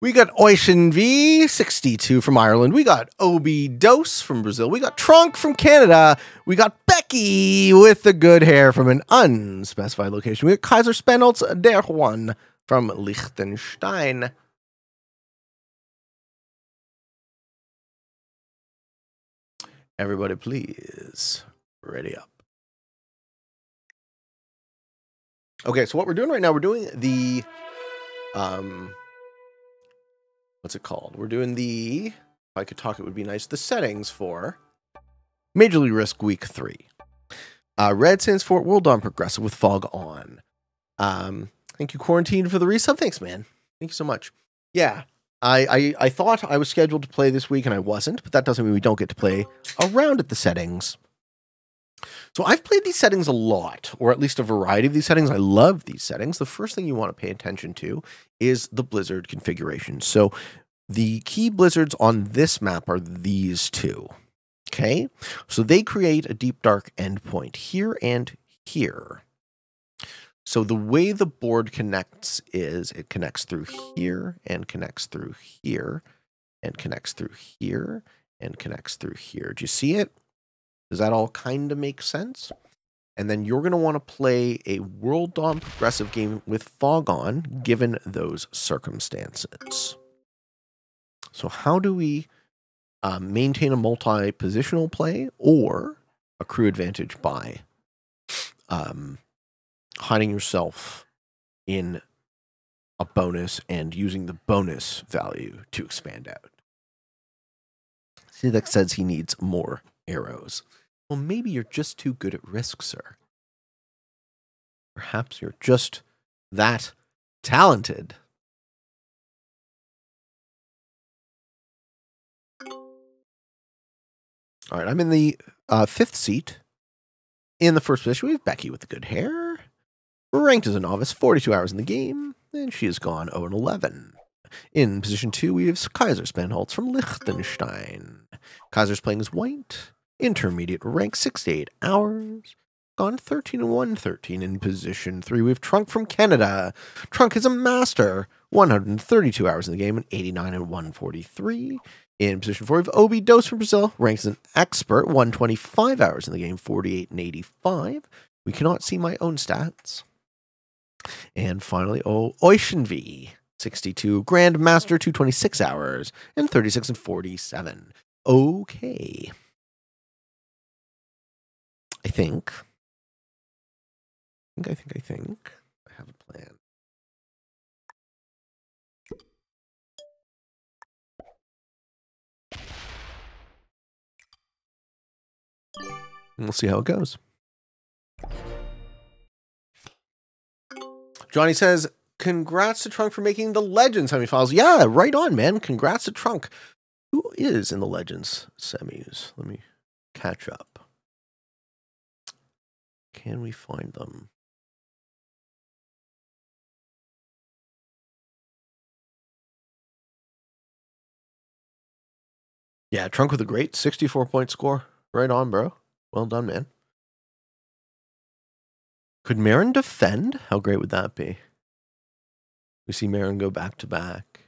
We got Ocean V62 from Ireland. We got Obi Dose from Brazil. We got Trunk from Canada. We got Becky with the good hair from an unspecified location. We got Kaiser Spenholz der Juan from Liechtenstein. Everybody, please, ready up. Okay, so what we're doing right now, we're doing the, what's it called? We're doing the, if I could talk, it would be nice, the settings for Major League Risk Week 3. Red stands for World on Progressive with Fog On. Thank you, Quarantine, for the resub. Thanks, man. Thank you so much. Yeah, I thought I was scheduled to play this week, and I wasn't, but that doesn't mean we don't get to play around at the settings. So I've played these settings a lot, or at least a variety of these settings. I love these settings. The first thing you want to pay attention to is the blizzard configuration. So the key blizzards on this map are these two. Okay, so they create a deep dark endpoint here and here. So the way the board connects is it connects through here and connects through here and connects through here and connects through here. Do you see it? Does that all kind of make sense? And then you're going to want to play a World Dawn progressive game with Fog On, given those circumstances. So how do we maintain a multi-positional play or a crew advantage by hiding yourself in a bonus and using the bonus value to expand out? See, that says he needs more arrows. Well, maybe you're just too good at risk, sir. Perhaps you're just that talented. All right, I'm in the fifth seat. In the first position, we have Becky with the good hair. Ranked as a novice, 42 hours in the game, and she has gone 0-11. In position 2, we have Kaiser Spenholz from Liechtenstein. Kaiser's playing as white. Intermediate rank, 6 to 8 hours. Gone 13-1, 13. In position 3, we have Trunk from Canada. Trunk is a master. 132 hours in the game, and 89-143. In position 4, we have Obi Dose from Brazil. Ranks as an expert. 125 hours in the game, 48-85. We cannot see my own stats. And finally, Ocean V. 62, Grandmaster, 226 hours, and 36-47. Okay. I think I have a plan. And we'll see how it goes. Johnny says, congrats to Trunk for making the Legends semifinals. Yeah, right on, man. Congrats to Trunk. Who is in the Legends semis? Let me catch up. Can we find them? Yeah, Trunk with a great 64-point score. Right on, bro. Well done, man. Could Marin defend? How great would that be? We see Marin go back to back.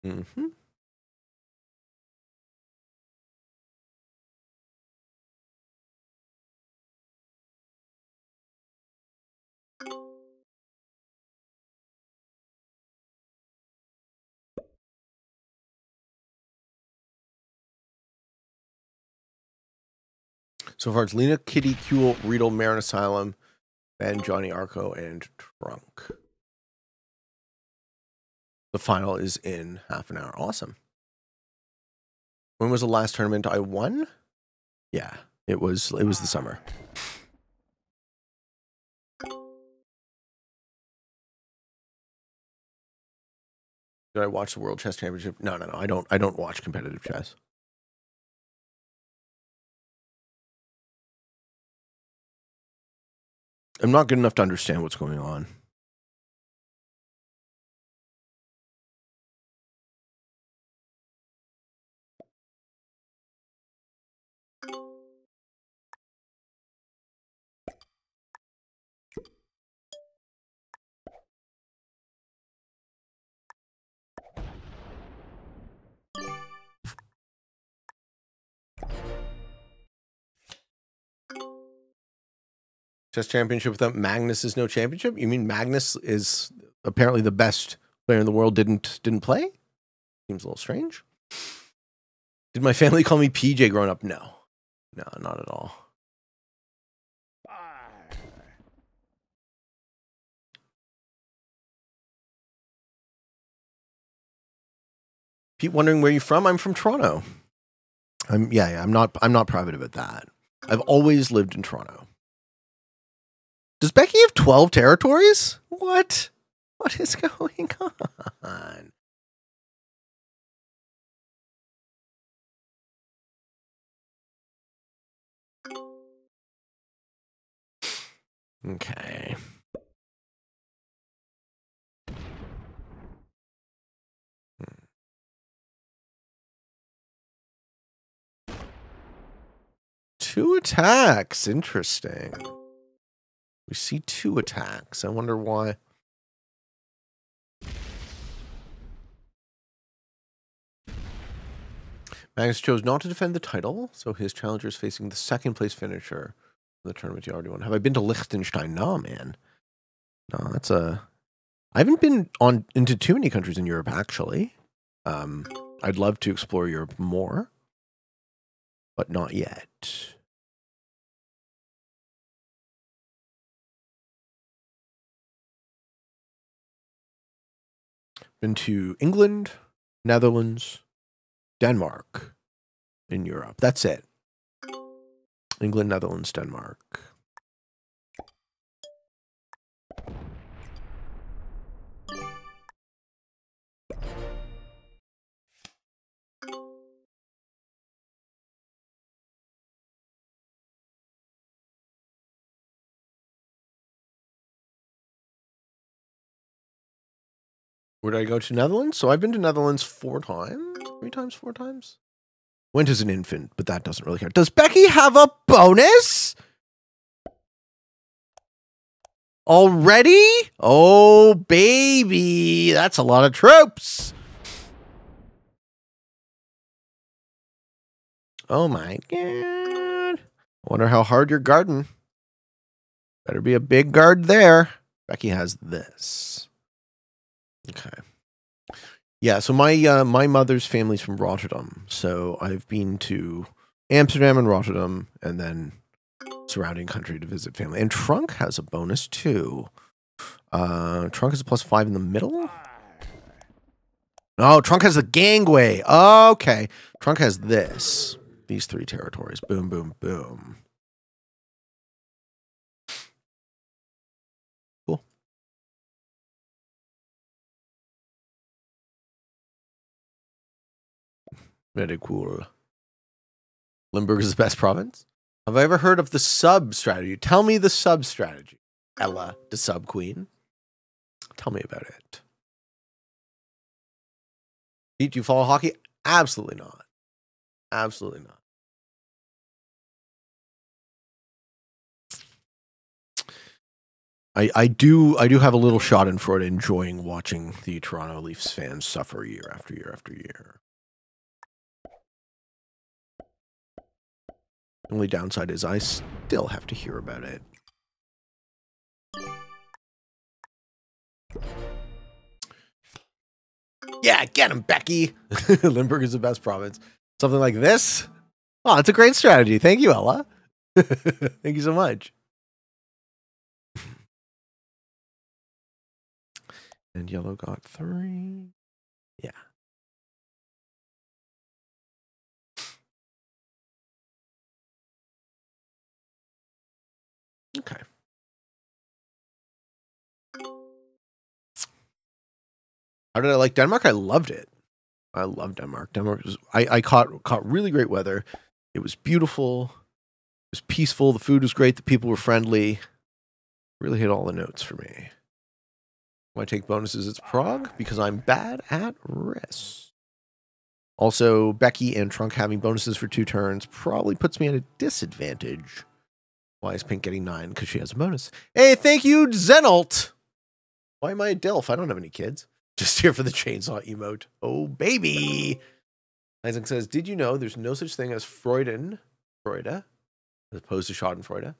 Mm-hmm. So far, it's Lena, Kitty, Kuhl, Riedel, Marin Asylum, Ben, Johnny Arco, and Trunk. The final is in half an hour. Awesome. When was the last tournament I won? Yeah, it was the summer. Did I watch the World Chess Championship? No. I don't watch competitive chess. I'm not good enough to understand what's going on. Chess championship without Magnus is no championship? You mean Magnus is apparently the best player in the world didn't play? Seems a little strange. Did my family call me PJ growing up? No. No, not at all. Pete wondering where you're from? I'm from Toronto. I'm not private about that. I've always lived in Toronto. Does Becky have 12 territories? What? What is going on? Okay. Two attacks. Interesting. We see two attacks. I wonder why. Magnus chose not to defend the title, so his challenger is facing the second place finisher in the tournament he already won. Have I been to Liechtenstein? No, man. No, that's a... I haven't been into too many countries in Europe, actually. I'd love to explore Europe more, but not yet. Been to England, Netherlands, Denmark in Europe. That's it. England, Netherlands, Denmark. Where did I go to Netherlands? So I've been to Netherlands 4 times. 3 times, 4 times. Went as an infant, but that doesn't really count. Does Becky have a bonus? Already? Oh, baby. That's a lot of troops. Oh, my God. I wonder how hard you're guarding. Better be a big guard there. Becky has this. Okay. Yeah, so my mother's family's from Rotterdam. So I've been to Amsterdam and Rotterdam and then surrounding country to visit family. And Trunk has a bonus too. Trunk has a +5 in the middle. Oh, Trunk has the gangway. Okay. Trunk has this. These 3 territories. Boom, boom, boom. Cool. Very cool. Limburg is the best province? Have I ever heard of the sub strategy? Tell me the sub strategy. Ella, the sub queen. Tell me about it. Pete, do you follow hockey? Absolutely not. Absolutely not. I do have a little schadenfreude enjoying watching the Toronto Leafs fans suffer year after year after year. The only downside is I still have to hear about it. Yeah, get him, Becky. Limburg is the best province. Something like this? Oh, it's a great strategy. Thank you, Ella. Thank you so much. And yellow got 3. Yeah. Okay. How did I like Denmark? I loved it. I love Denmark. Denmark was I caught really great weather. It was beautiful. It was peaceful. The food was great. The people were friendly. Really hit all the notes for me. When I take bonuses, it's Prague because I'm bad at risk. Also, Becky and Trunk having bonuses for 2 turns probably puts me at a disadvantage. Why is Pink getting 9? Because she has a bonus. Hey, thank you, Zenolt. Why am I a DILF? I don't have any kids. Just here for the chainsaw emote. Oh, baby. Isaac says, did you know there's no such thing as Freude, as opposed to Schadenfreude?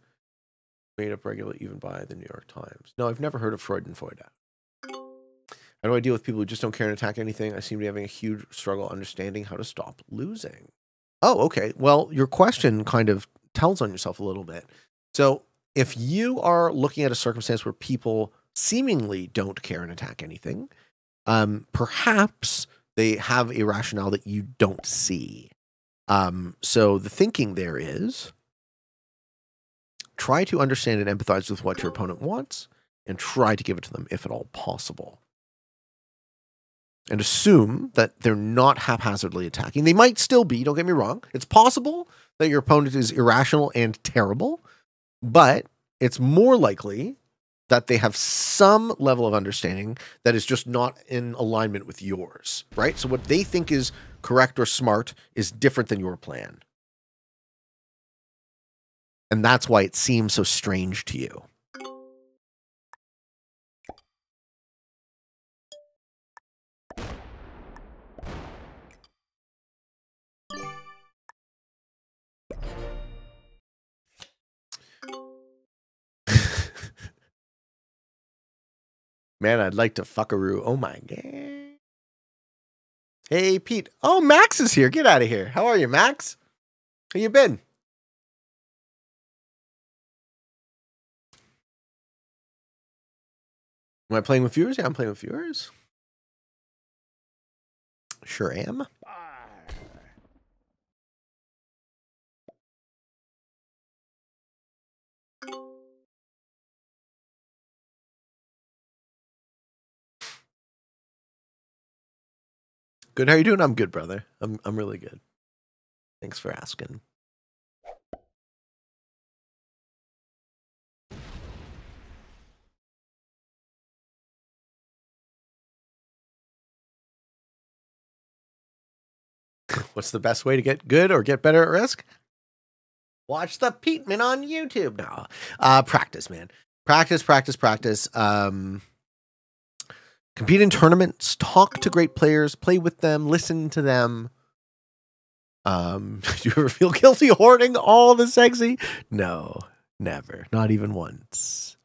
Made up regularly even by the New York Times. No, I've never heard of Freud and Freude. How do I deal with people who just don't care and attack anything? I seem to be having a huge struggle understanding how to stop losing. Oh, okay. Well, your question kind of tells on yourself a little bit. So if you are looking at a circumstance where people seemingly don't care and attack anything, perhaps they have a rationale that you don't see. So the thinking there is try to understand and empathize with what your opponent wants and try to give it to them if at all possible. And assume that they're not haphazardly attacking. They might still be, don't get me wrong. It's possible that your opponent is irrational and terrible, but it's more likely that they have some level of understanding that is just not in alignment with yours, right? So what they think is correct or smart is different than your plan. And that's why it seems so strange to you. Man, I'd like to fuckaroo. Oh my God. Hey, Pete. Oh, Max is here. Get out of here. How are you, Max? How you been? Am I playing with viewers? Yeah, I'm playing with viewers. Sure am. Good. How you doing? I'm good, brother. I'm really good. Thanks for asking. What's the best way to get good or get better at Risk? Watch the Peteman on YouTube. No. Practice, man. Practice. Compete in tournaments, talk to great players, play with them, listen to them. Do you ever feel guilty hoarding all the sexy? No, never. Not even once.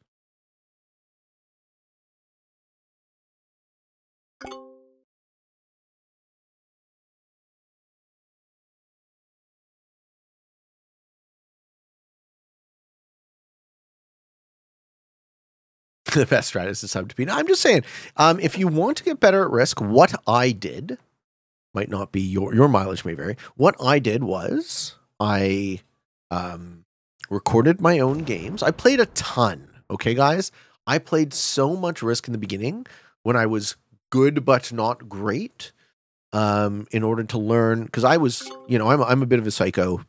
The best strategy is sub to be. No, I'm just saying, if you want to get better at Risk, what I did might not be your mileage may vary. What I did was I recorded my own games. I played a ton. Okay, guys, I played so much Risk in the beginning when I was good but not great. In order to learn, because I was, I'm a bit of a psycho.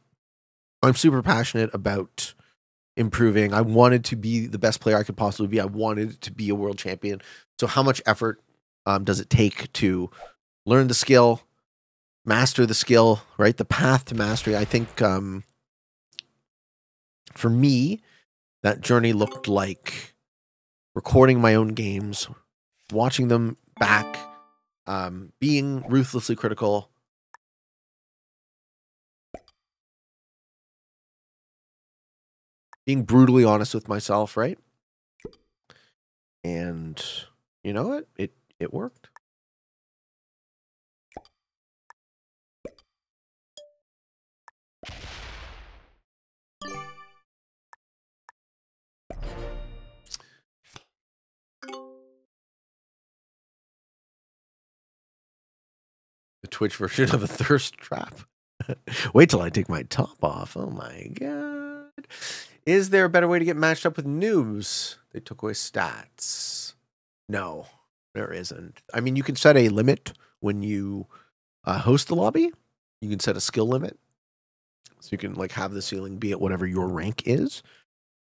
I'm super passionate about improving. I wanted to be the best player I could possibly be. I wanted to be a world champion. So how much effort does it take to learn the skill, master the skill, right? The path to mastery. I think for me, that journey looked like recording my own games, watching them back, being ruthlessly critical, being brutally honest with myself, right? And you know what? It worked. The Twitch version of a thirst trap. Wait till I take my top off. Oh my God. Is there a better way to get matched up with noobs? They took away stats. No, there isn't. I mean, you can set a limit when you host the lobby. You can set a skill limit. So you can like have the ceiling be at whatever your rank is.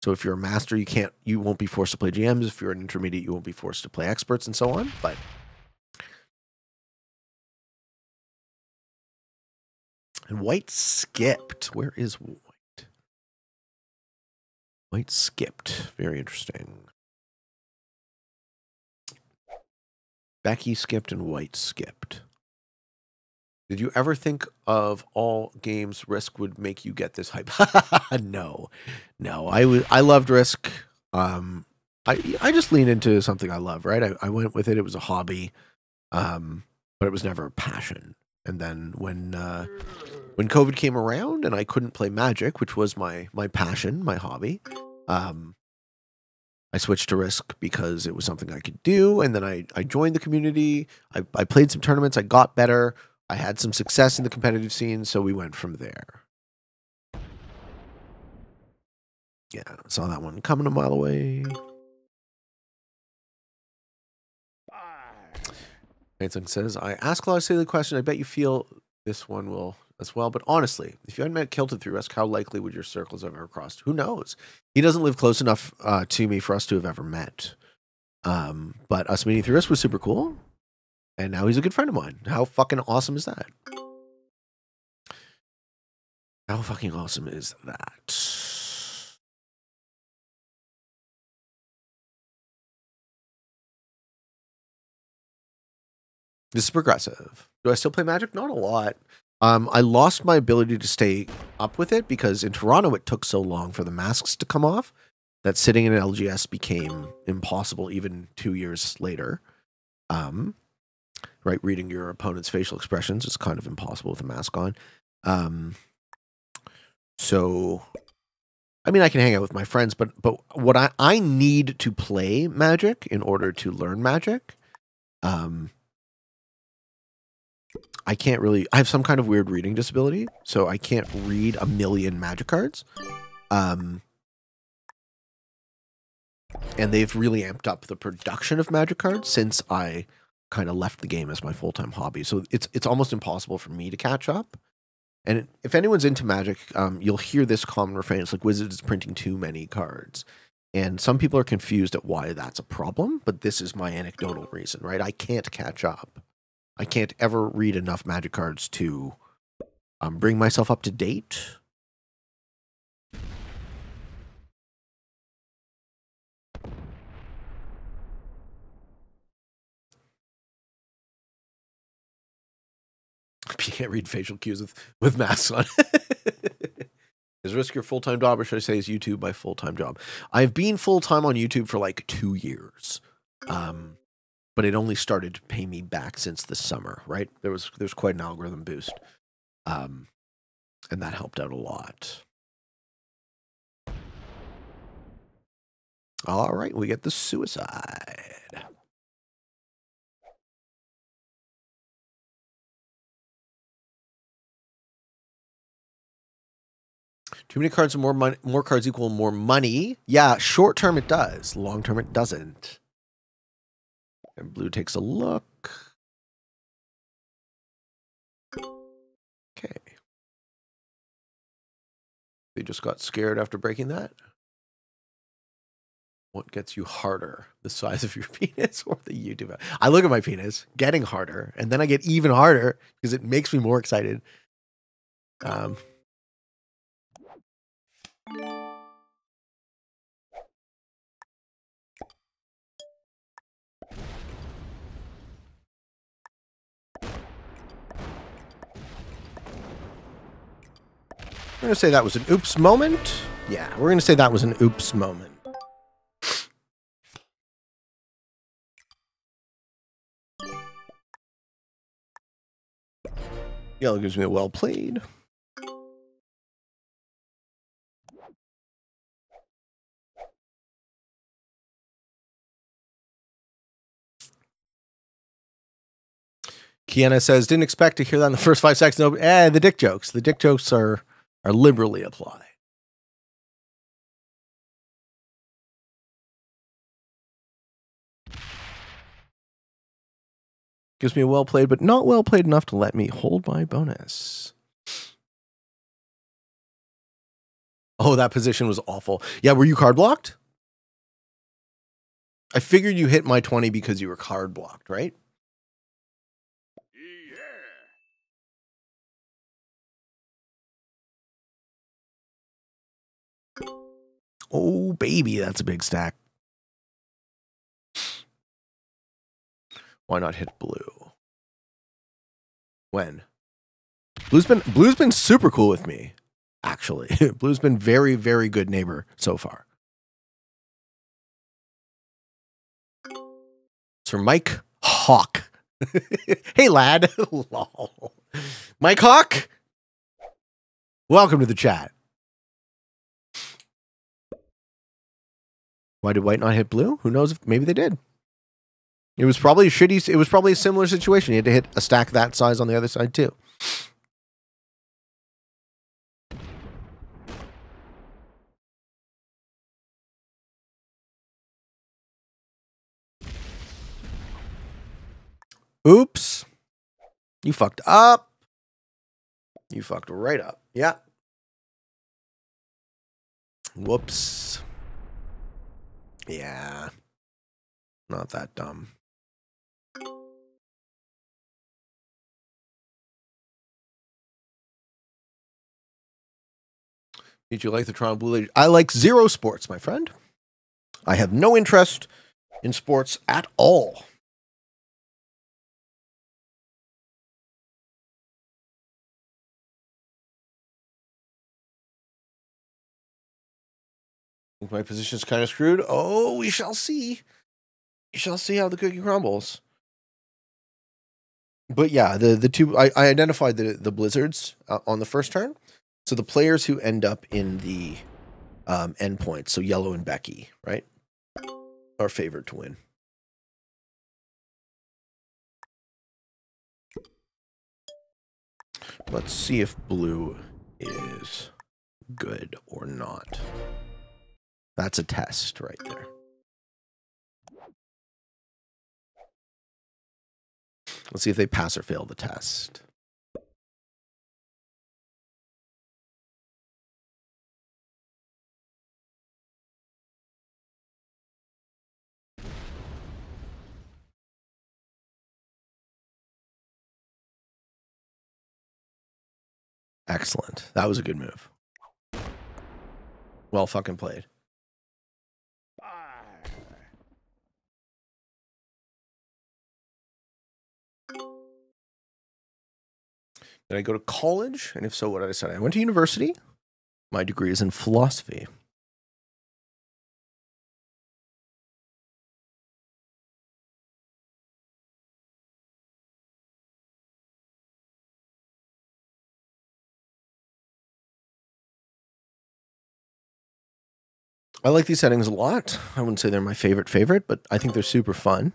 So if you're a master, you won't be forced to play GMs. If you're an intermediate, you won't be forced to play experts and so on. But and white skipped. Where is white? White skipped. Very interesting. Becky skipped and white skipped. Did you ever think of all games Risk would make you get this hype? No, no. I loved Risk. I just leaned into something I love, right? I went with it. It was a hobby, but it was never a passion. And then when COVID came around and I couldn't play Magic, which was my passion, my hobby, I switched to Risk because it was something I could do. And then I joined the community. I played some tournaments. I got better. I had some success in the competitive scene, so we went from there. Yeah, saw that one coming a mile away. Mason says, I ask a lot of silly questions. I bet you feel this one will as well. But honestly, if you hadn't met Kilted through Risk, how likely would your circles have ever crossed? Who knows? He doesn't live close enough to me for us to have ever met. But us meeting through Risk was super cool. And now he's a good friend of mine. How fucking awesome is that? How fucking awesome is that? This is progressive. Do I still play Magic? Not a lot. I lost my ability to stay up with it because in Toronto it took so long for the masks to come off that sitting in an LGS became impossible even 2 years later. Right, reading your opponent's facial expressions is kind of impossible with a mask on. So, I mean, I can hang out with my friends, but what I need to play Magic in order to learn Magic, I can't really. I have some kind of weird reading disability, so I can't read a million Magic cards. And they've really amped up the production of Magic cards since I kind of left the game as my full-time hobby. So it's almost impossible for me to catch up. And if anyone's into Magic, you'll hear this common refrain. It's like Wizards is printing too many cards. And some people are confused at why that's a problem, but this is my anecdotal reason, right? I can't catch up. I can't ever read enough Magic cards to bring myself up to date. You can't read facial cues with masks on. Is Risk your full-time job, or should I say is YouTube my full-time job? I've been full-time on YouTube for like 2 years. But it only started to pay me back since the summer, right? There's quite an algorithm boost. And that helped out a lot. All right, we get the suicide. Too many cards and more cards equal more money. Yeah, short term it does. Long term it doesn't. And blue takes a look. Okay. They just got scared after breaking that. What gets you harder? The size of your penis or the YouTube? I look at my penis getting harder, and then I get even harder because it makes me more excited. We're going to say that was an oops moment. Yeah, we're going to say that was an oops moment. Yellow gives me a well played. Kiana says, didn't expect to hear that in the first 5 seconds. No, the dick jokes. The dick jokes are liberally applied. Gives me a well played, but not well played enough to let me hold my bonus. Oh, that position was awful. Yeah, were you card blocked? I figured you hit my 20 because you were card blocked, right? Oh, baby, that's a big stack. Why not hit blue? When? Blue's been super cool with me, actually. Blue's been very, very good neighbor so far. Sir Mike Hawk. Hey, lad. Lol. Mike Hawk. Welcome to the chat. Why did white not hit blue? Who knows if maybe they did. It was probably a shitty, it was probably a similar situation. You had to hit a stack that size on the other side too. Oops. You fucked up. You fucked right up. Yeah. Whoops. Yeah. Not that dumb. Did you like the Toronto Blue Jays? I like zero sports, my friend. I have no interest in sports at all. I think my position's kind of screwed. Oh, we shall see. We shall see how the cookie crumbles. But yeah, the two, I identified the blizzards on the first turn. So the players who end up in the endpoints, so Yellow and Becky, right, are favored to win. Let's see if blue is good or not. That's a test right there. Let's see if they pass or fail the test. Excellent. That was a good move. Well fucking played. Did I go to college? And if so, what did I study? I went to university. My degree is in philosophy. I like these settings a lot. I wouldn't say they're my favorite, but I think they're super fun.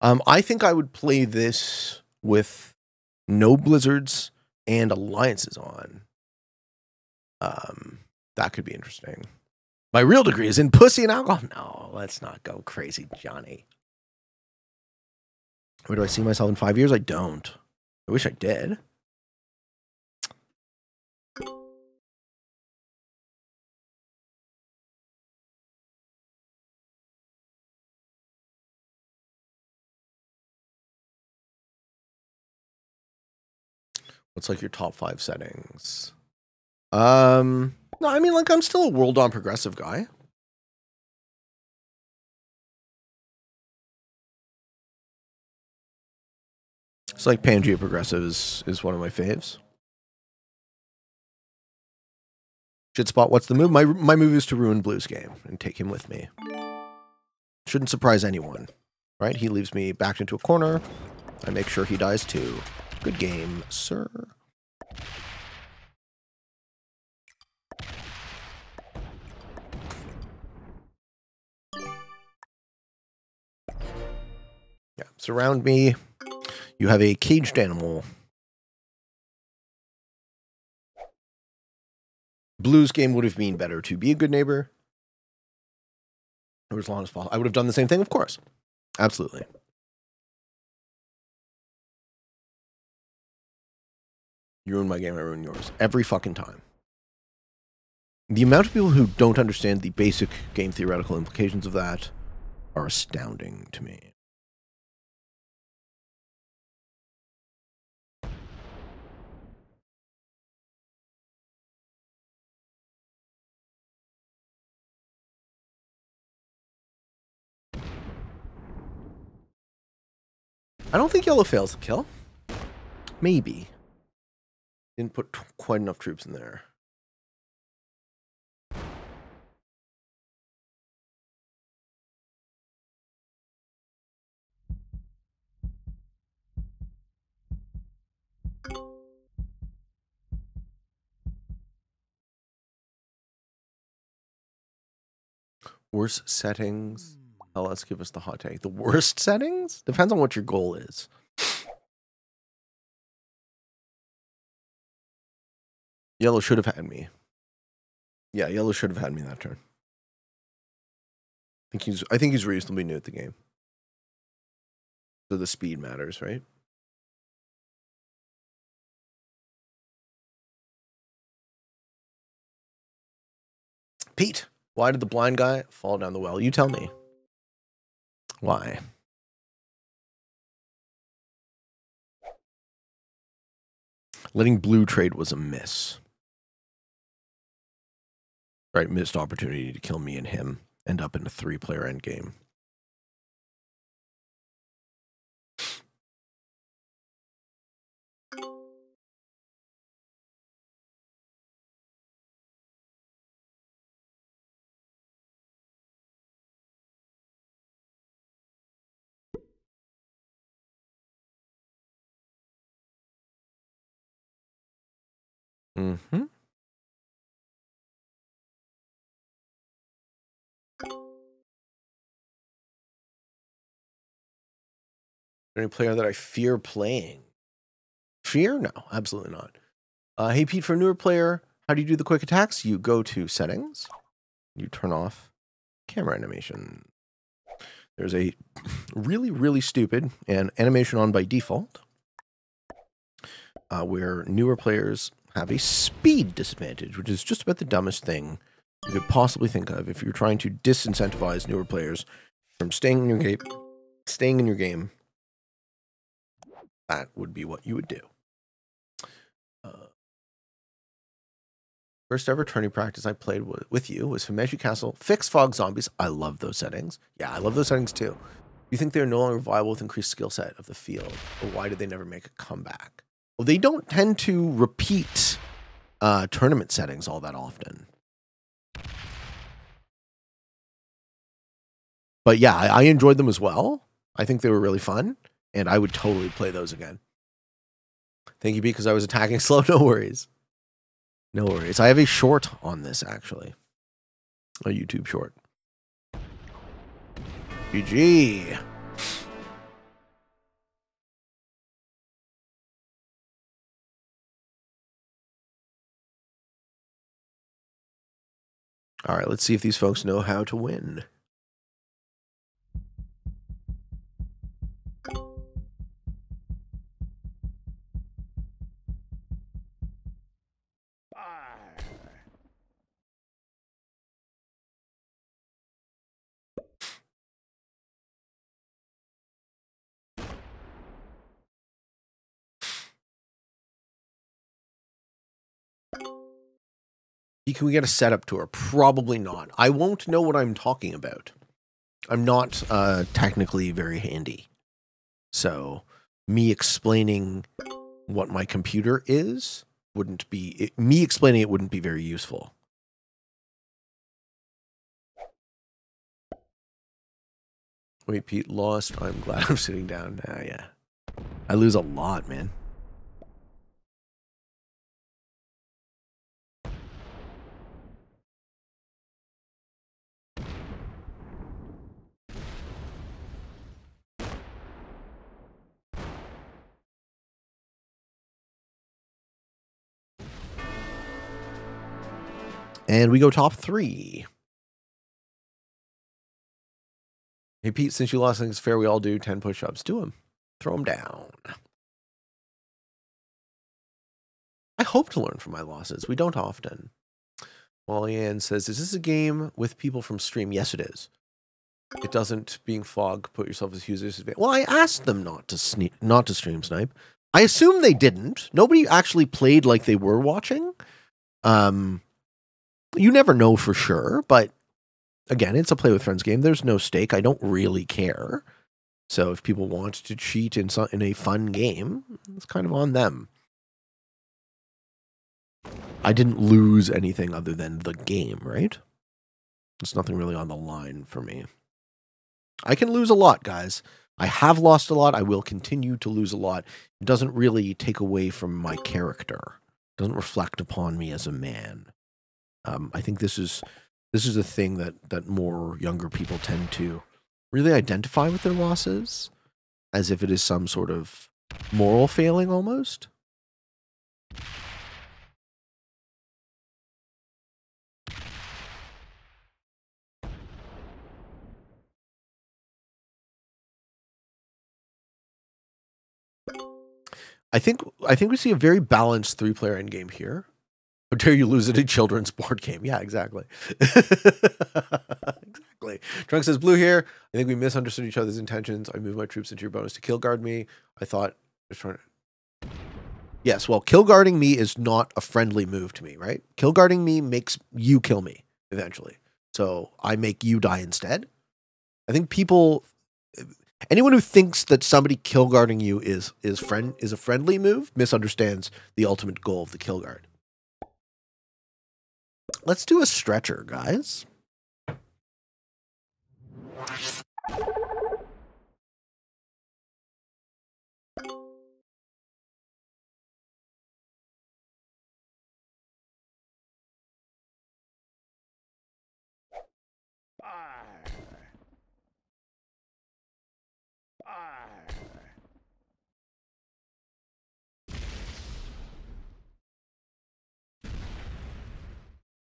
I think I would play this with no blizzards and alliances on. That could be interesting. My real degree is in pussy and alcohol. No, let's not go crazy, Johnny. Where do I see myself in 5 years? I don't. I wish I did. What's like your top 5 settings? No, I mean, like, I'm still a world on progressive guy. It's like Pangea progressive is one of my faves. Shitspot, what's the move? My move is to ruin Blue's game and take him with me. Shouldn't surprise anyone, right? He leaves me backed into a corner. I make sure he dies too. Good game, sir. Yeah, surround me. You have a caged animal. Blue's game would have been better to be a good neighbor. Or as long as possible. I would have done the same thing, of course. Absolutely. You ruin my game, I ruin yours. Every fucking time. The amount of people who don't understand the basic game theoretical implications of that are astounding to me. I don't think yellow fails the kill. Maybe. Didn't put quite enough troops in there. Worst settings. Oh, let's give us the hot take. The worst settings? Depends on what your goal is. Yellow should have had me. Yeah, yellow should have had me that turn. I think he's reasonably new at the game. So the speed matters, right? Pete, why did the blind guy fall down the well? You tell me. Why? Letting blue trade was a miss. Right, missed opportunity to kill me and him. End up in a 3-player endgame. Mm-hmm. Any player that I fear playing? Fear? No, absolutely not. Hey, Pete, for a newer player, how do you do the quick attacks? You go to settings. You turn off camera animation. There's a really, really stupid and animation on by default where newer players have a speed disadvantage, which is just about the dumbest thing you could possibly think of if you're trying to disincentivize newer players from staying in your game. That would be what you would do. First ever tourney practice I played with you was Himeji Castle, Fix Fog Zombies. I love those settings. Yeah, I love those settings too. Do you think they're no longer viable with increased skill set of the field? Or why did they never make a comeback? Well, they don't tend to repeat tournament settings all that often. But yeah, I enjoyed them as well. I think they were really fun, and I would totally play those again. Thank you, because I was attacking slow. No worries. No worries. I have a short on this, actually. A YouTube short. GG. All right, let's see if these folks know how to win. Can we get a setup tour? Probably not. I won't know what I'm talking about. I'm not technically very handy. So me explaining what my computer is wouldn't be... me explaining it wouldn't be very useful. Wait, Pete lost. I'm glad I'm sitting down. Yeah. I lose a lot, man. And we go top 3. Hey, Pete, since you lost, I think it's fair we all do 10 push-ups. Do them. Throw them down. I hope to learn from my losses. We don't often. Wallyann says, is this a game with people from stream? Yes, it is. It doesn't, being fog, put yourself as users. Well, I asked them not to stream snipe. I assume they didn't. Nobody actually played like they were watching. You never know for sure, but again, it's a play with friends game. There's no stake. I don't really care. So if people want to cheat in a fun game, it's kind of on them. I didn't lose anything other than the game, right? There's nothing really on the line for me. I can lose a lot, guys. I have lost a lot. I will continue to lose a lot. It doesn't really take away from my character. It doesn't reflect upon me as a man. I think this is a thing that more younger people tend to really identify with their losses, as if it is some sort of moral failing almost. I think we see a very balanced 3-player endgame here. How dare you lose it in a children's board game? Yeah, exactly. Exactly. Trunk says, blue here. I think we misunderstood each other's intentions. I moved my troops into your bonus to kill guard me. I thought I was trying to... Yes, well, kill guarding me is not a friendly move to me, right? Kill guarding me makes you kill me eventually. So I make you die instead. I think people... Anyone who thinks that somebody kill guarding you is a friendly move misunderstands the ultimate goal of the kill guard. Let's do a stretcher, guys.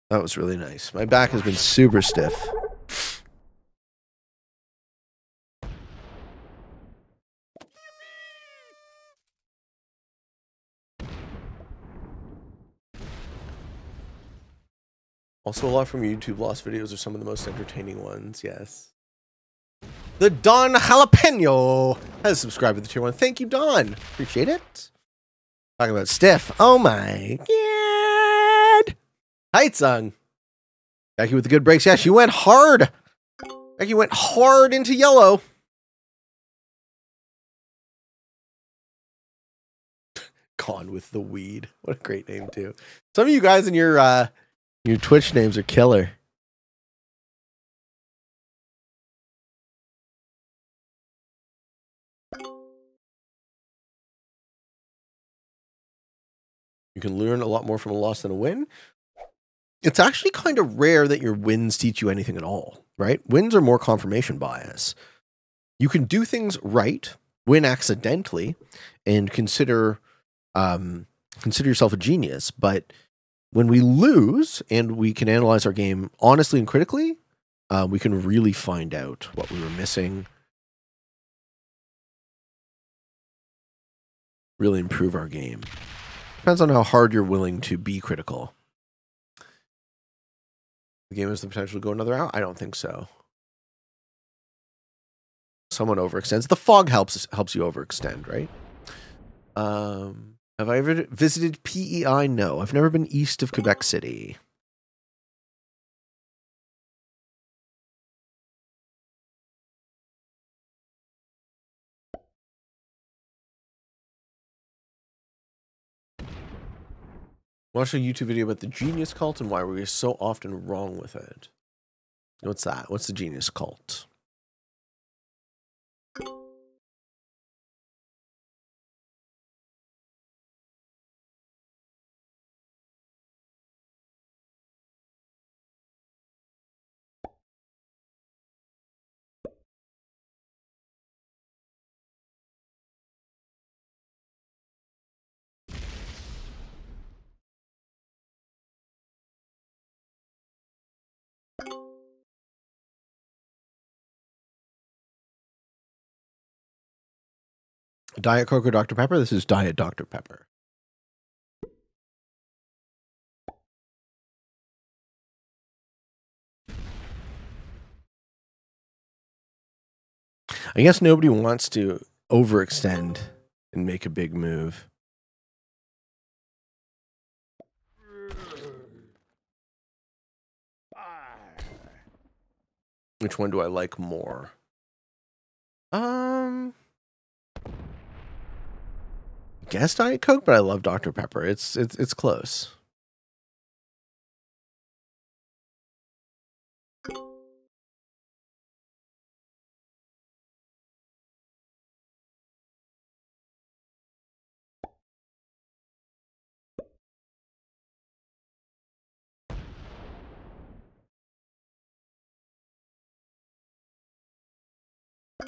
That was really nice. My back has been super stiff. Also, a lot from YouTube lost videos are some of the most entertaining ones, yes. The Don Jalapeno has subscribed to the tier 1. Thank you, Don. Appreciate it. Talking about stiff. Oh my god. Heitsung. Becky with the good breaks. Yeah, she went hard. Becky went hard into yellow. Gone with the weed. What a great name, too. Some of you guys in your Twitch names are killer. You can learn a lot more from a loss than a win. It's actually kind of rare that your wins teach you anything at all, right? Wins are more confirmation bias. You can do things right, win accidentally, and consider yourself a genius. But when we lose and we can analyze our game honestly and critically, we can really find out what we were missing, really improve our game. Depends on how hard you're willing to be critical. The game has the potential to go another hour? I don't think so. Someone overextends. The fog helps you overextend, right? Have I ever visited PEI? No, I've never been east of Quebec City. Watched a YouTube video about the Genius Cult and why we're so often wrong with it. What's that? What's the Genius Cult? Diet Coke or Dr. Pepper? This is Diet Dr. Pepper. I guess nobody wants to overextend and make a big move. Which one do I like more? Guess Diet Coke, but I love Dr. Pepper. It's close. I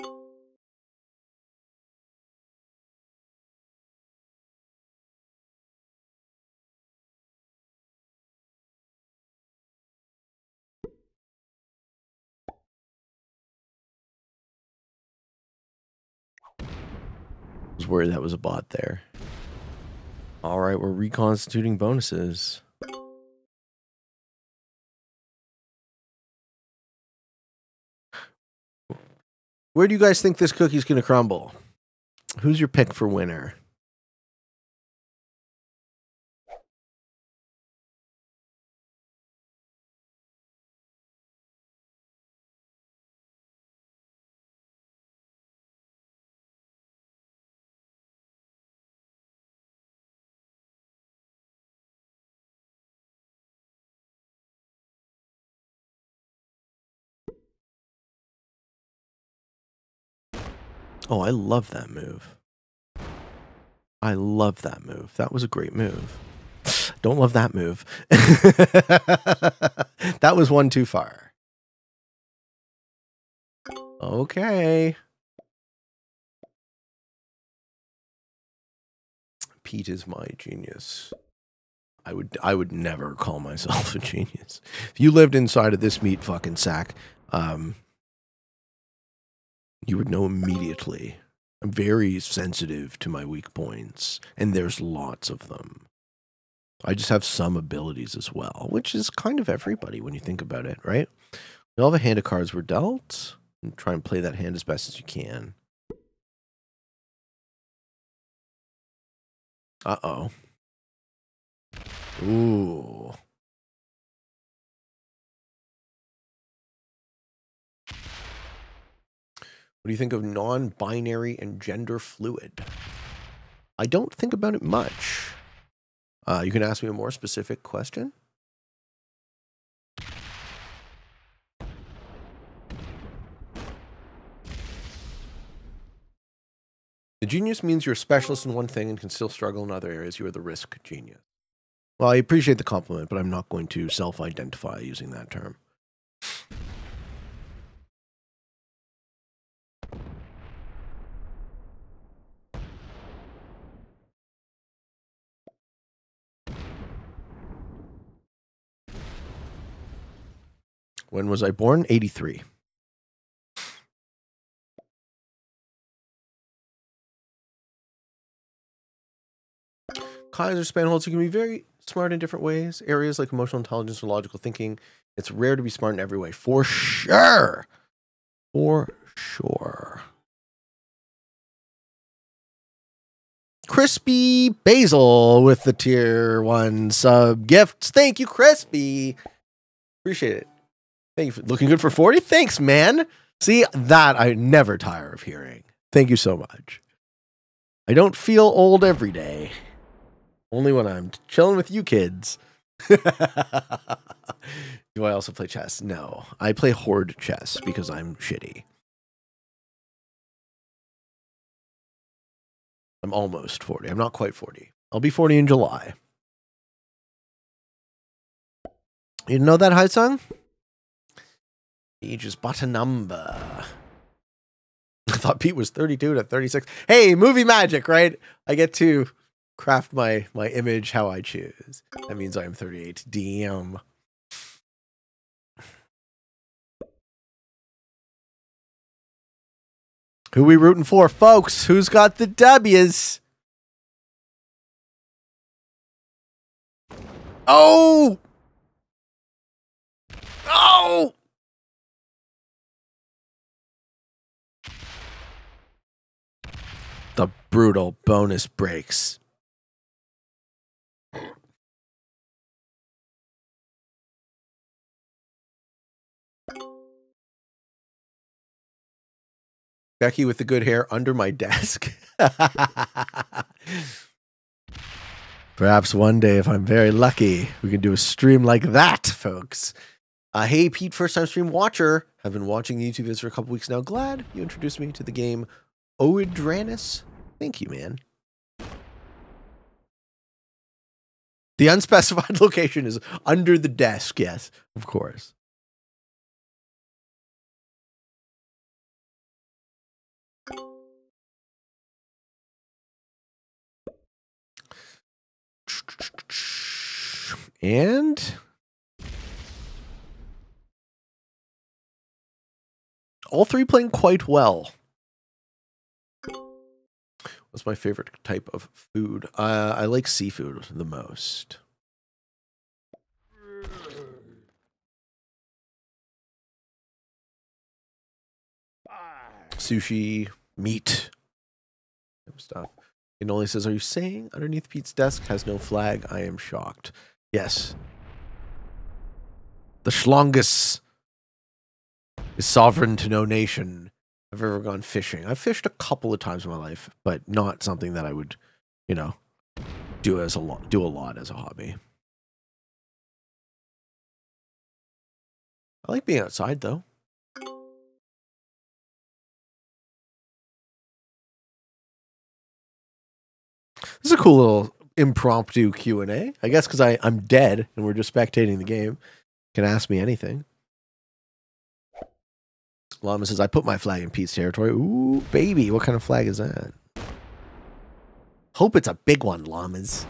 was worried that was a bot there. All right, we're reconstituting bonuses. Where do you guys think this cookie's going to crumble? Who's your pick for winner? Oh, I love that move. I love that move. That was a great move. Don't love that move. That was one too far. Okay. Pete is my genius. I would never call myself a genius. If you lived inside of this meat fucking sack, you would know immediately. I'm very sensitive to my weak points, and there's lots of them. I just have some abilities as well, which is kind of everybody when you think about it, right? We all have a hand of cards we're dealt, and try and play that hand as best as you can. Uh-oh. Ooh. What do you think of non-binary and gender fluid? I don't think about it much. You can ask me a more specific question. The genius means you're a specialist in one thing and can still struggle in other areas. You are the risk genius. Well, I appreciate the compliment, but I'm not going to self-identify using that term. When was I born? 83. Kaiser Spanholz, you can be very smart in different ways. Areas like emotional intelligence or logical thinking. It's rare to be smart in every way. For sure. For sure. Crispy Basil with the tier 1 sub gifts. Thank you, Crispy. Appreciate it. Thank you for looking good for 40. Thanks, man. See, that I never tire of hearing. Thank you so much. I don't feel old every day. Only when I'm chilling with you kids. Do I also play chess? No. I play horde chess because I'm shitty. I'm almost 40. I'm not quite 40. I'll be 40 in July. You know that high song? Age is but a number. I thought Pete was 32 to 36. Hey, movie magic, right? I get to craft my image how I choose. That means I'm 38. Damn. Who we rooting for, folks? Who's got the W's? Oh! Oh! The brutal bonus breaks. Becky with the good hair under my desk. Perhaps one day, if I'm very lucky, we can do a stream like that, folks. Hey, Pete, first-time stream watcher. Have been watching YouTube videos for a couple weeks now. Glad you introduced me to the game Oedranus. Thank you, man. The unspecified location is under the desk. Yes, of course. And all three playing quite well. What's my favorite type of food? I like seafood the most. Sushi, meat, stuff. It only says, "Are you saying underneath Pete's desk has no flag?" I am shocked. Yes. The Schlongus is sovereign to no nation. I've ever gone fishing. I've fished a couple of times in my life, but not something that I would, you know, do a lot as a hobby. I like being outside though. This is a cool little impromptu Q and A. I guess because I'm dead and we're just spectating the game. Can ask me anything. Llama says, "I put my flag in Pete's territory." Ooh, baby. What kind of flag is that? Hope it's a big one, Llamas.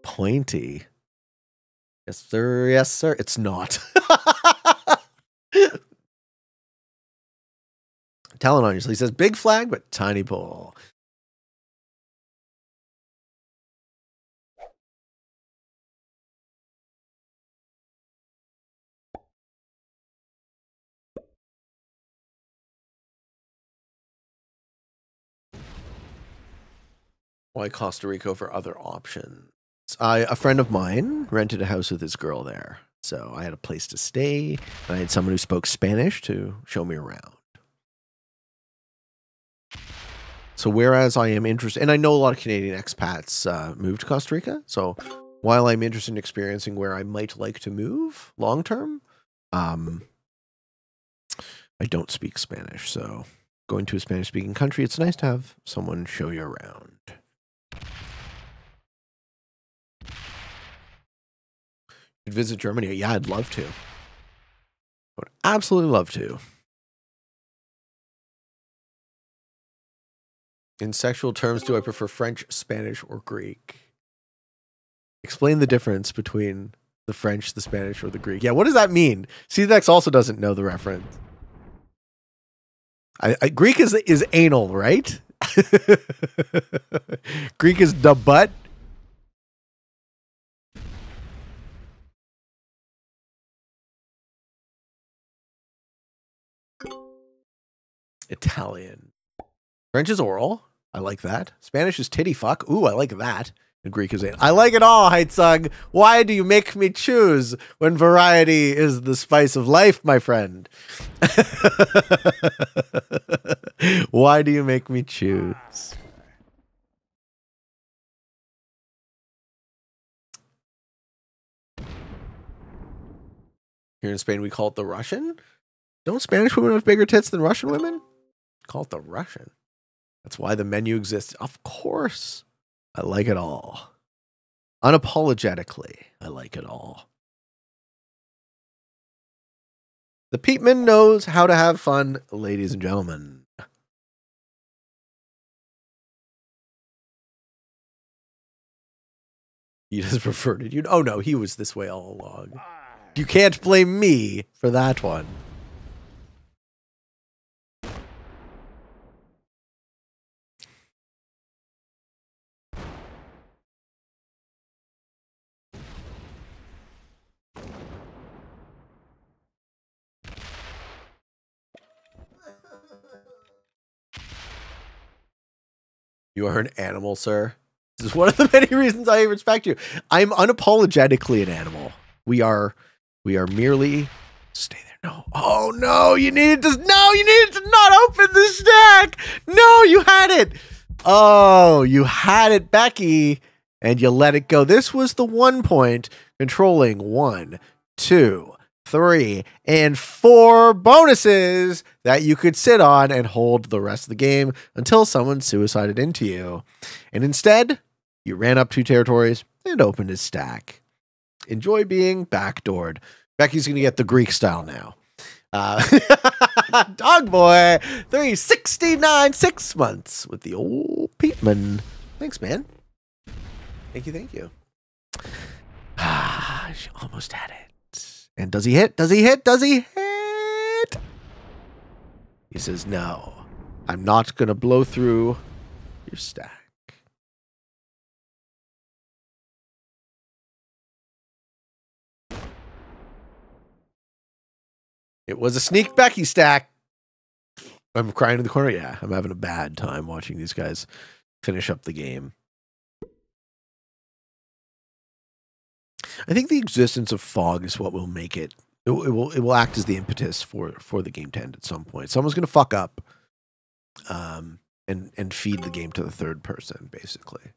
Pointy. Yes, sir. Yes, sir. It's not. Talon on you. So he says, "Big flag, but tiny pole." Why Costa Rica over other options? A friend of mine rented a house with his girl there. So I had a place to stay. And I had someone who spoke Spanish to show me around. So whereas I am interested, and I know a lot of Canadian expats move to Costa Rica. So while I'm interested in experiencing where I might like to move long term, I don't speak Spanish. So going to a Spanish speaking country, it's nice to have someone show you around. You'd visit Germany? Yeah, I'd love to. I would absolutely love to. In sexual terms, do I prefer French, Spanish, or Greek? Explain the difference between the French, the Spanish, or the Greek. Yeah, what does that mean? CZX also doesn't know the reference. Greek is anal, right? Greek is the butt. Italian. French is oral. I like that. Spanish is titty fuck. Ooh, I like that. And Greek is anal. I like it all, Heitzug. Why do you make me choose when variety is the spice of life, my friend? Why do you make me choose? Here in Spain, we call it the Russian. Don't Spanish women have bigger tits than Russian women? Call it the Russian. That's why the menu exists. Of course. I like it all. Unapologetically, I like it all. The Peteman knows how to have fun, ladies and gentlemen. He just preferred it. Oh no, he was this way all along. You can't blame me for that one. You are an animal, sir. This is one of the many reasons I respect you. I'm unapologetically an animal. We are merely... Stay there. No. Oh, no. You needed to not open the stack. No, you had it. Oh, you had it, Becky. And you let it go. This was the 1 point controlling 1, 2, 3, and 4 bonuses that you could sit on and hold the rest of the game until someone suicided into you. And instead, you ran up 2 territories and opened his stack. Enjoy being backdoored. Becky's going to get the Greek style now. Dog Boy 369 6 months with the old Peteman. Thanks, man. Thank you. She almost had it. And does he hit? Does he hit? Does he hit? He says, no, I'm not going to blow through your stack. It was a sneak Becky stack. I'm crying in the corner. Yeah, I'm having a bad time watching these guys finish up the game. I think the existence of fog is what will make it. It will act as the impetus for the game to end at some point. Someone's going to fuck up, and feed the game to the third person, basically.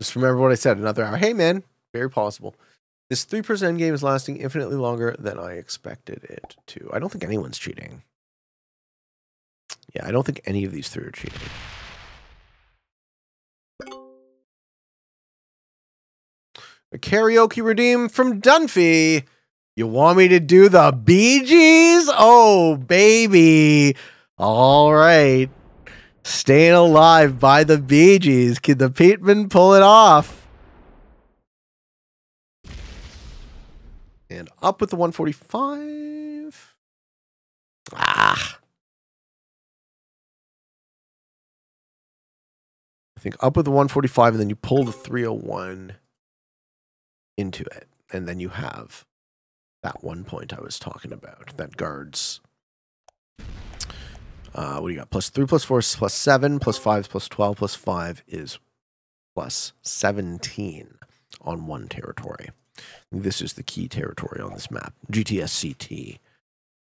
Just remember what I said, another hour. Hey, man, very possible. This 3% endgame is lasting infinitely longer than I expected it to. I don't think anyone's cheating. Yeah, I don't think any of these three are cheating. A karaoke redeem from Dunphy. You want me to do the Bee Gees? Oh, baby. All right. Staying Alive by the Bee Gees. Can the Peteman pull it off? And up with the 145. Ah. I think up with the 145, and then you pull the 301 into it. And then you have that 1 point I was talking about that guards. What do you got? +3, +4 is +7, +5 is +12, +5 is +17 on one territory. This is the key territory on this map, GTSCT,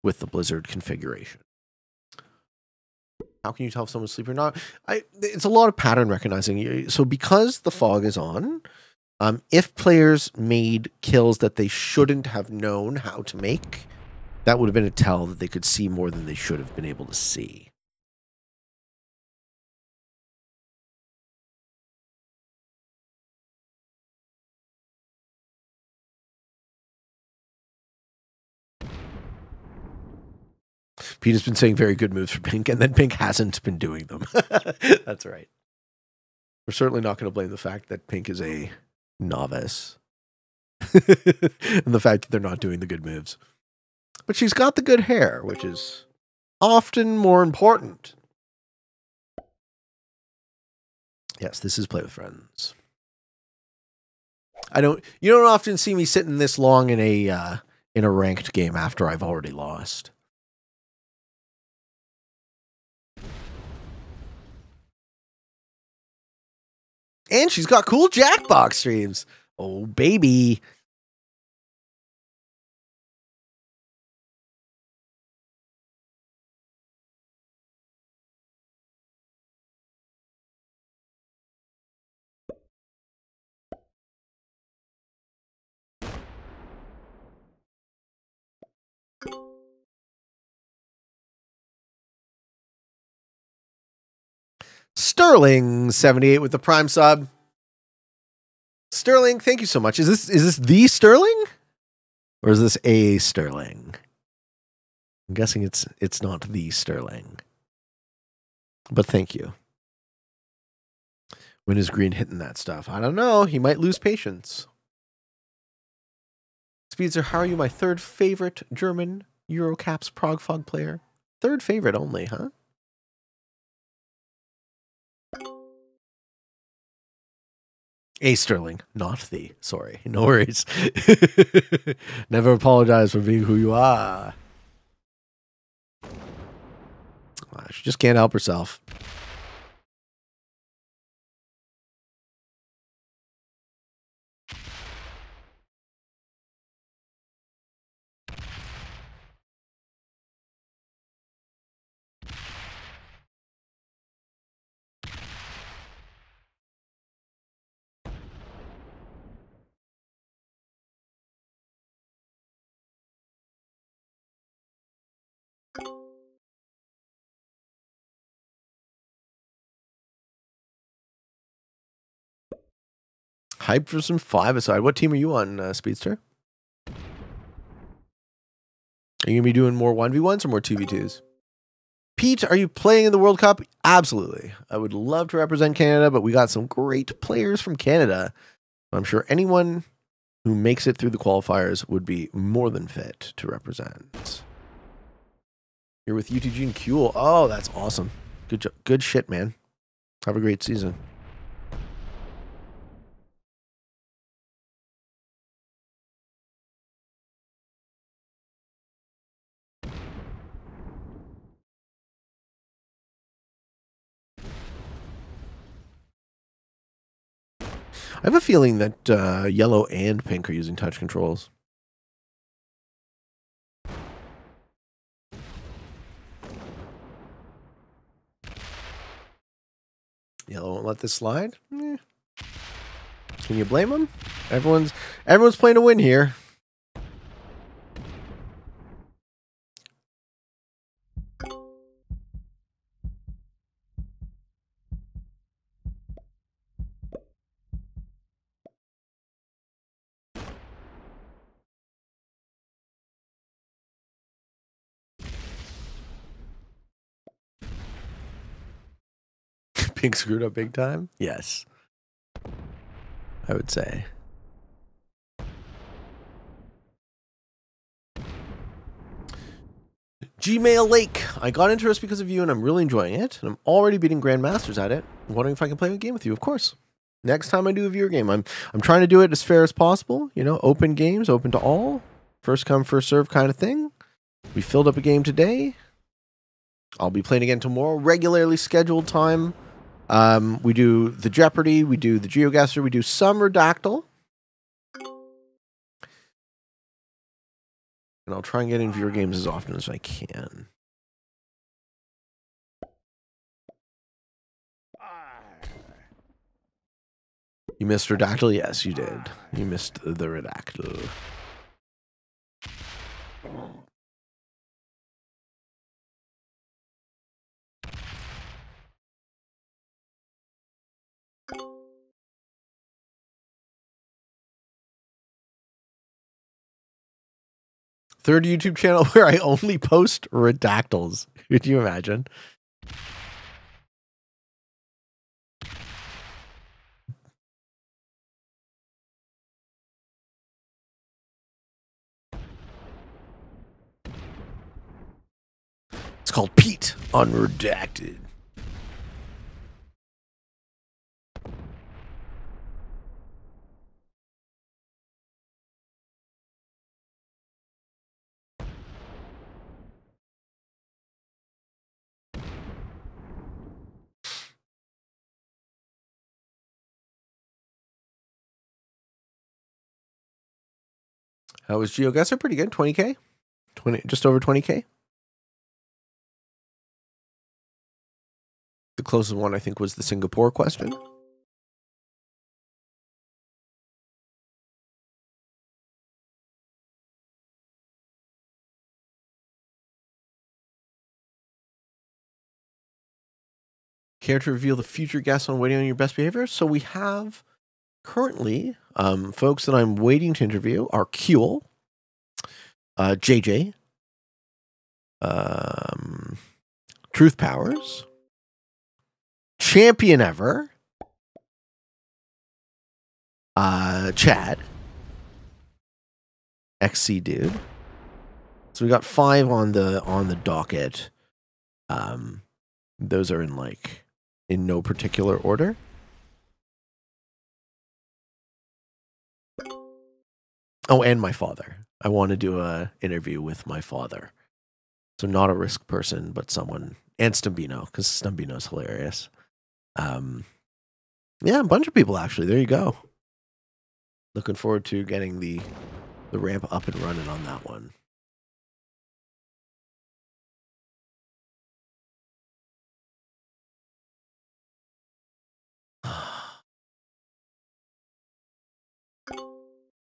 with the Blizzard configuration. How can you tell if someone's asleep or not? It's a lot of pattern recognizing. So because the fog is on, if players made kills that they shouldn't have known how to make, that would have been a tell that they could see more than they should have been able to see. Pete has been saying very good moves for Pink, and then Pink hasn't been doing them. That's right. We're certainly not going to blame the fact that Pink is a novice. And the fact that they're not doing the good moves. But she's got the good hair, which is often more important. Yes, this is Play with Friends. You don't often see me sitting this long in a ranked game after I've already lost. And she's got cool Jackbox streams. Oh, baby. Sterling 78 with the Prime sub. Sterling, thank you so much. Is this the Sterling? Or is this a Sterling? I'm guessing it's not the Sterling. But thank you. When is Green hitting that stuff? I don't know. He might lose patience. Speedster, how are you? My third favorite German Eurocaps Prague Fog player. Third favorite only, huh? A Sterling, not the. Sorry, no worries. Never apologize for being who you are. She just can't help herself. Hyped for some five-a-side. What team are you on, Speedster? Are you going to be doing more 1v1s or more 2v2s? Pete, are you playing in the World Cup? Absolutely. I would love to represent Canada, but we got some great players from Canada. I'm sure anyone who makes it through the qualifiers would be more than fit to represent. You're with UTG and Kuhl. Oh, that's awesome. Good job. Good shit, man. Have a great season. I have a feeling that yellow and pink are using touch controls. Yellow won't let this slide. Eh. Can you blame them? Everyone's playing to win here. Pink screwed up big time? Yes. I would say. Gmail Lake. I got into this because of you and I'm really enjoying it. And I'm already beating Grandmasters at it. I'm wondering if I can play a game with you, of course. Next time I do a viewer game, I'm trying to do it as fair as possible. You know, open games, open to all. First come, first serve kind of thing. We filled up a game today. I'll be playing again tomorrow. Regularly scheduled time. We do the Jeopardy. We do the Geoguesso. We do some Redactyl. And I'll try and get in viewer games as often as I can. You missed Redactyl? Yes, you did. You missed the Redactyl. Third YouTube channel where I only post Redactyls. Could you imagine? It's called Pete Unredacted. How was Geoguesso? Pretty good. 20K? Just over 20K? The closest one, I think, was the Singapore question. Care to reveal the future guests on Waiting on Your Best Behavior? So we have currently folks that I'm waiting to interview are Kuhl, JJ, Truth Powers, Champion Ever, Chad, XC Dude. So we got 5 on the docket. Those are in no particular order. Oh, and my father. I want to do a interview with my father. So not a risk person, but someone, and Stambino, because Stambino's hilarious. Yeah, a bunch of people actually. There you go. Looking forward to getting the ramp up and running on that one.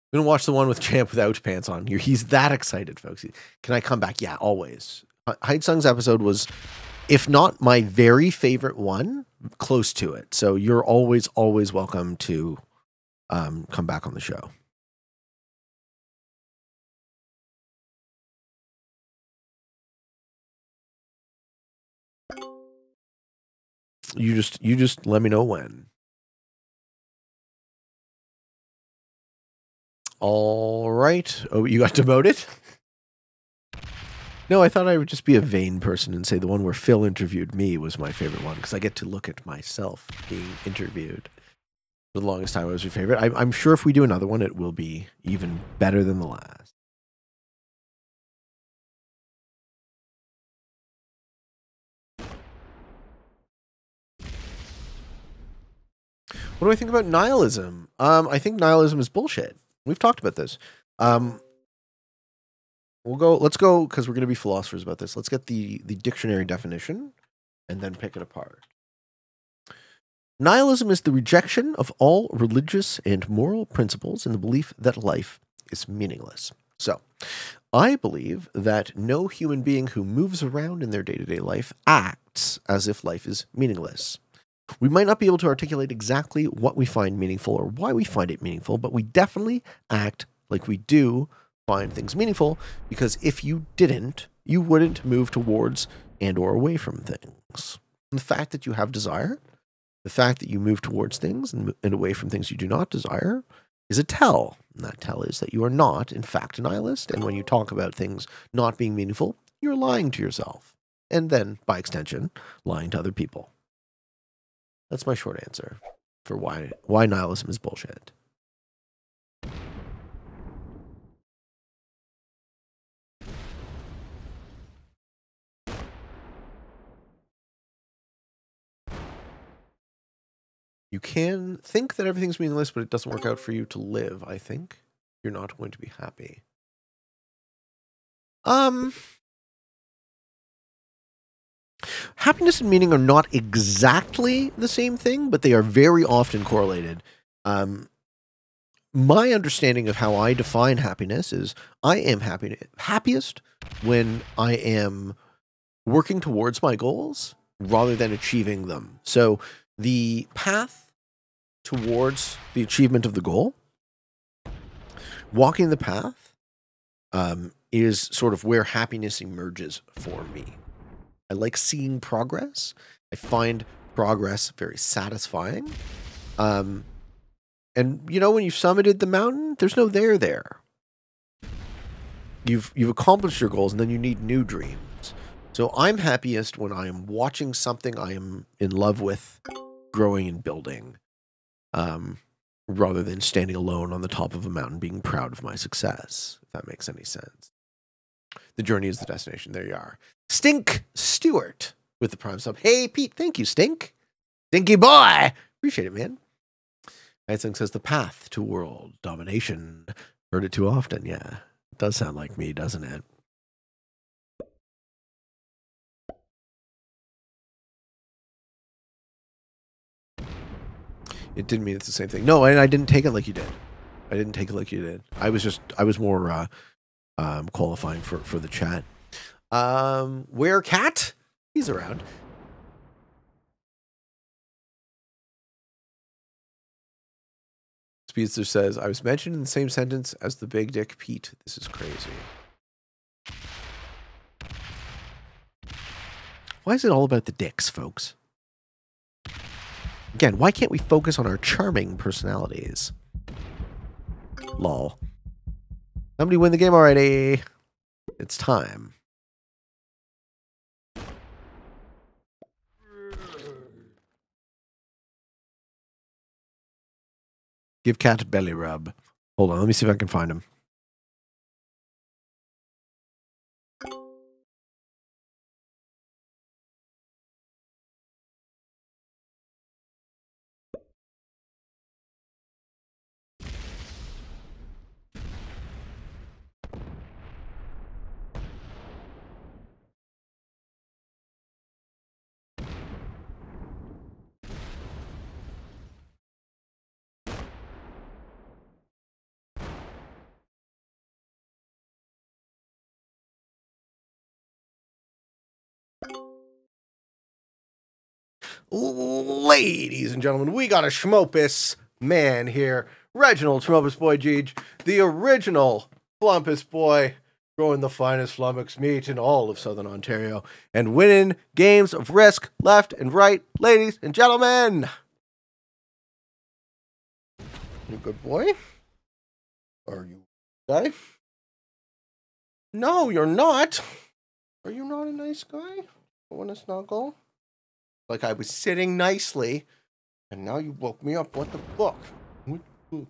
I'm gonna watch the one with Champ without pants on. He's that excited, folks. Can I come back? Yeah, always. Sung's episode was, if not my very favorite one, close to it. So you're always welcome to come back on the show. You just let me know when. All right. Oh, you got demoted? No, I thought I would just be a vain person and say the one where Phil interviewed me was my favorite one, because I get to look at myself being interviewed. For the longest time, it was your favorite. I'm sure if we do another one, it will be even better than the last. What do I think about nihilism? I think nihilism is bullshit. We've talked about this. Let's go, because we're going to be philosophers about this. Let's get the dictionary definition and then pick it apart. Nihilism is the rejection of all religious and moral principles and the belief that life is meaningless. So, I believe that no human being who moves around in their day-to-day life acts as if life is meaningless. We might not be able to articulate exactly what we find meaningful or why we find it meaningful, but we definitely act like we do find things meaningful, because if you didn't, you wouldn't move towards and or away from things. And the fact that you have desire, the fact that you move towards things and away from things you do not desire, is a tell. And that tell is that you are not, in fact, a nihilist. And when you talk about things not being meaningful, you're lying to yourself. And then, by extension, lying to other people. That's my short answer for why nihilism is bullshit. You can think that everything's meaningless, but it doesn't work out for you to live, I think. You're not going to be happy. Happiness and meaning are not exactly the same thing, but they are very often correlated. My understanding of how I define happiness is I am happiest when I am working towards my goals rather than achieving them. So the path towards the achievement of the goal, walking the path, is sort of where happiness emerges for me. I like seeing progress. I find progress very satisfying. And you know, when you've summited the mountain, there's no there. You've accomplished your goals, and then you need new dreams. So I'm happiest when I am watching something I am in love with growing and building, rather than standing alone on the top of a mountain being proud of my success, if that makes any sense. The journey is the destination. There you are. Stink Stewart with the prime sub. Hey, Pete. Thank you, Stink. Stinky boy. Appreciate it, man. Sing says the path to world domination. Heard it too often. Yeah. It does sound like me, doesn't it? It didn't mean it's the same thing. No, and I didn't take it like you did. I was more qualifying for the chat. Where Cat? He's around. Speedster says, I was mentioned in the same sentence as the big dick Pete. This is crazy. Why is it all about the dicks, folks? Again, why can't we focus on our charming personalities? Lol. Somebody win the game already. It's time. Give Cat a belly rub. Hold on, let me see if I can find him. Ladies and gentlemen, we got a Schmopus man here. Reginald Schmopus Boy Jeej, the original Flumpus Boy, growing the finest flummox meat in all of Southern Ontario, and winning games of Risk left and right, ladies and gentlemen. You a good boy? Are you a guy? No, you're not. Are you not a nice guy? Want to snuggle? Like I was sitting nicely, and now you woke me up. What the fuck? What the fuck?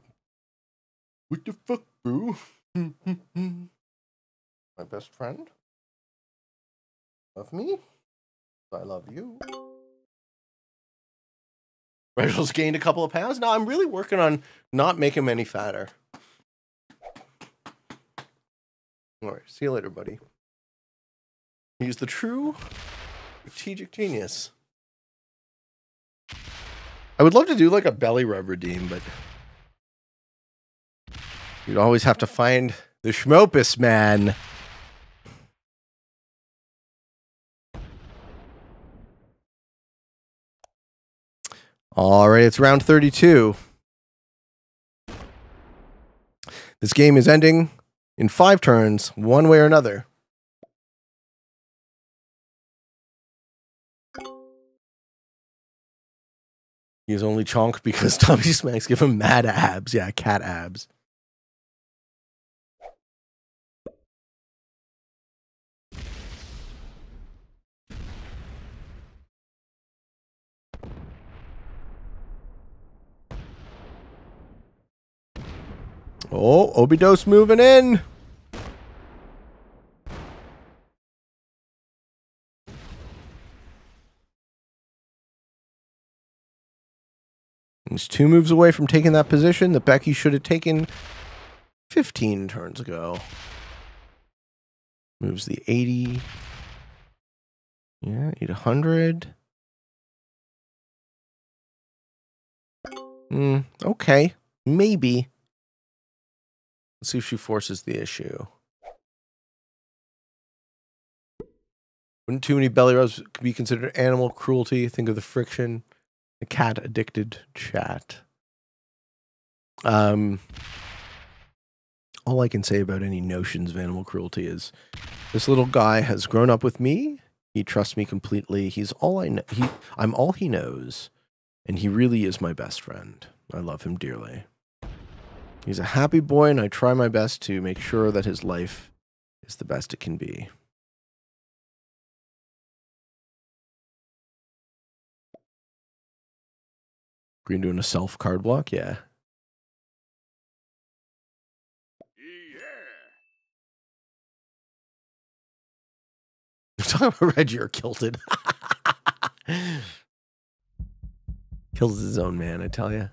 What the fuck, bro? My best friend? Love me? I love you. Reginald's gained a couple of pounds. Now I'm really working on not making him any fatter. Alright, see you later, buddy. He's the true strategic genius. I would love to do like a belly rub redeem, but you'd always have to find the Schmopus man. All right, it's round 32. This game is ending in 5 turns, one way or another. He's only chonk because Tommy Smacks give him mad abs. Yeah, cat abs. Oh, Obidos moving in. He's 2 moves away from taking that position that Becky should have taken 15 turns ago. Moves the 80. Yeah, 800. Okay, maybe. Let's see if she forces the issue. Wouldn't too many belly rubs be considered animal cruelty? Think of the friction. The cat addicted chat. All I can say about any notions of animal cruelty is this little guy has grown up with me. He trusts me completely. He's all I know. I'm all he knows. And he really is my best friend. I love him dearly. He's a happy boy, and I try my best to make sure that his life is the best it can be. Green doing a self card block? Yeah. You're talking about Reggie or Kilted. Kills his own man, I tell you.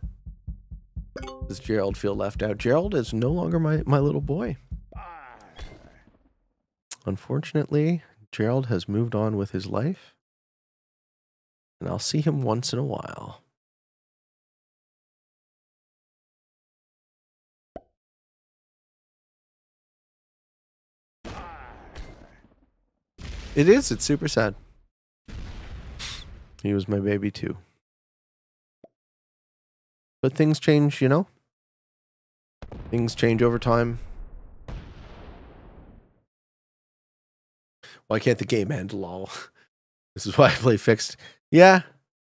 Does Gerald feel left out? Gerald is no longer my little boy. Unfortunately, Gerald has moved on with his life. And I'll see him once in a while. It is. It's super sad. He was my baby too. But things change, you know? Things change over time. Why can't the game end, lol? This is why I play fixed. Yeah,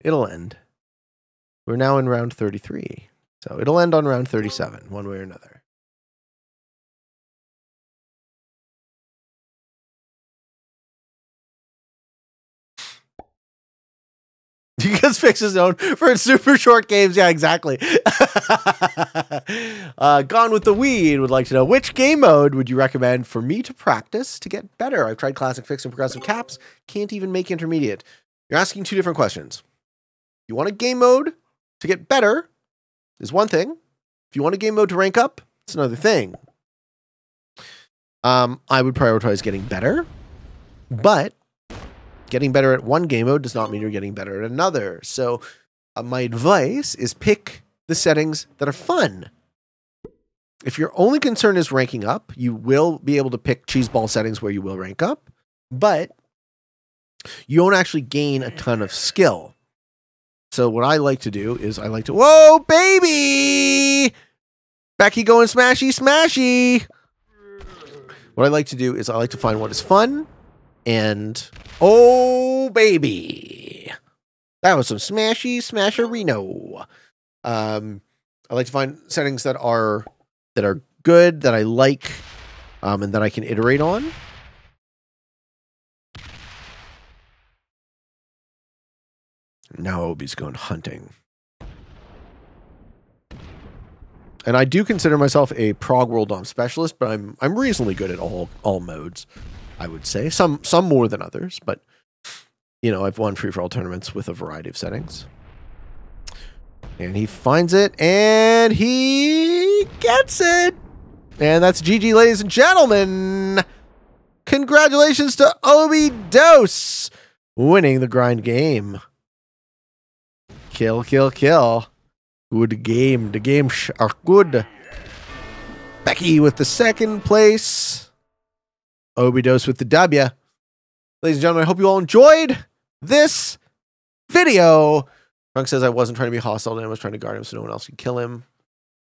it'll end. We're now in round 33. So it'll end on round 37, one way or another. You can fix his own for super short games. Yeah, exactly. Gone with the Weed would like to know, which game mode would you recommend for me to practice to get better? I've tried classic, fixed, and progressive caps. Can't even make intermediate. You're asking 2 different questions. You want a game mode to get better is one thing. If you want a game mode to rank up, it's another thing. I would prioritize getting better, but getting better at one game mode does not mean you're getting better at another. So my advice is pick the settings that are fun. If your only concern is ranking up, you will be able to pick cheeseball settings where you will rank up. But you don't actually gain a ton of skill. So what I like to do is I like to, whoa, baby! Becky going smashy, smashy! What I like to do is I like to find what is fun, and, oh, baby! That was some smashy, smasherino. I like to find settings that are good, that I like, and that I can iterate on. Now Obi's going hunting. And I do consider myself a prog world dom specialist, but I'm reasonably good at all modes, I would say. Some more than others, but you know, I've won free-for-all tournaments with a variety of settings. And he finds it, and he gets it! And that's GG, ladies and gentlemen! Congratulations to Obi Dose, winning the grind game. Kill, kill, kill. Good game. The games are good. Becky with the second place. Obi Dose with the W. Ladies and gentlemen, I hope you all enjoyed this video. Drunk says I wasn't trying to be hostile, and I was trying to guard him so no one else could kill him.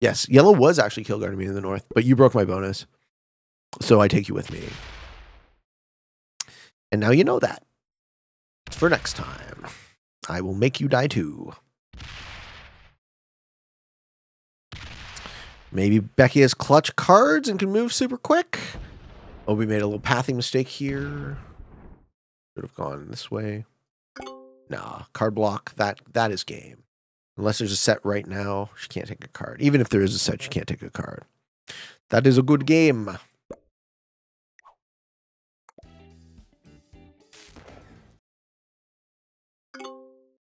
Yes, Yellow was actually kill guarding me in the north, but you broke my bonus. So I take you with me. And now you know that. For next time, I will make you die too. Maybe Becky has clutch cards and can move super quick. Obi made a little pathing mistake here. Should have gone this way. Nah, card block. That is game. Unless there's a set right now, she can't take a card. Even if there is a set, she can't take a card. That is a good game.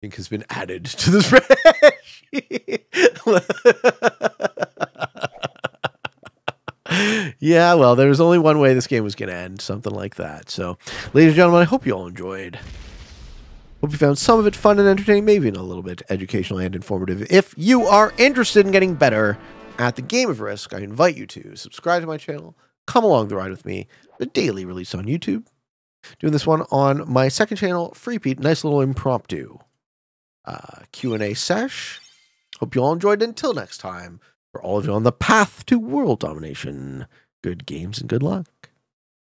Ink has been added to the spreadsheet. Yeah, well, there was only one way this game was going to end, something like that. So, ladies and gentlemen, I hope you all enjoyed. Hope you found some of it fun and entertaining, maybe even a little bit educational and informative. If you are interested in getting better at the game of Risk, I invite you to subscribe to my channel, come along the ride with me, the daily release on YouTube. Doing this one on my second channel, Freepeat, nice little impromptu Q and A sesh. Hope you all enjoyed. Until next time, for all of you on the path to world domination, good games and good luck.